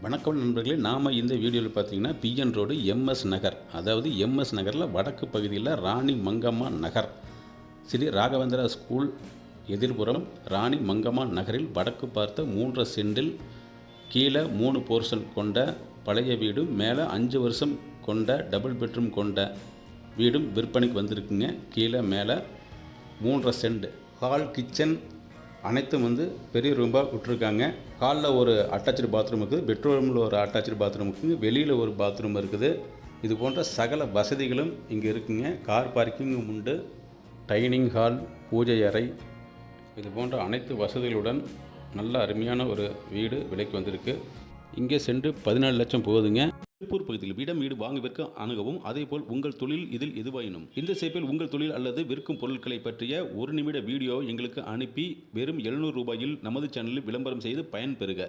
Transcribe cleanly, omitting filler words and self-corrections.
வணக்கம் நண்பர்களே. நாம் இந்த வீடியோவில் பார்த்தீங்கன்னா பிஎன் ரோடு எம்எஸ் நகர், அதாவது எம்எஸ் நகரில் வடக்கு பகுதியில் ராணி மங்கம்மா நகர், ஸ்ரீ ராகவேந்திரா ஸ்கூல் எதிர்புறம் ராணி மங்கம்மா நகரில் வடக்கு பார்த்த 3 சென்டில் கீழே 3 போர்ஷன் கொண்ட பழைய வீடும் மேலே 5 வருஷம் கொண்ட டபுள் பெட்ரூம் கொண்ட வீடும் விற்பனைக்கு வந்திருக்குங்க. கீழே மேலே 3 சென்ட் ஹால், கிச்சன் அனைத்தும் பெரிய ரூமாக விட்டுருக்காங்க. ஹாலில் ஒரு அட்டாச்சு பாத்ரூம் இருக்குது, பெட்ரூமில் ஒரு அட்டாச்சு பாத்ரூம் இருக்குது, வெளியில் ஒரு பாத்ரூம் இருக்குது. இது போன்ற சகல வசதிகளும் இங்கே இருக்குங்க. கார் பார்க்கிங்கும் உண்டு, டைனிங் ஹால், பூஜை அறை, இது போன்ற அனைத்து வசதிகளுடன் நல்ல அருமையான ஒரு வீடு விலைக்கு வந்திருக்கு. இங்கே சென்று 14 லட்சம் போகுதுங்க. திருப்பூர் பகுதியில் வீடு வாங்க விற்க அணுகவும், அதேபோல் உங்கள் தொழில் இதில் எதுவாயினும் இந்த சேப்பில் உங்கள் தொழில் அல்லது விற்கும் பொருட்களை பற்றிய 1 நிமிட வீடியோ எங்களுக்கு அனுப்பி வெறும் 700 ரூபாயில் நமது சேனலில் விளம்பரம் செய்து பயன்பெறுக.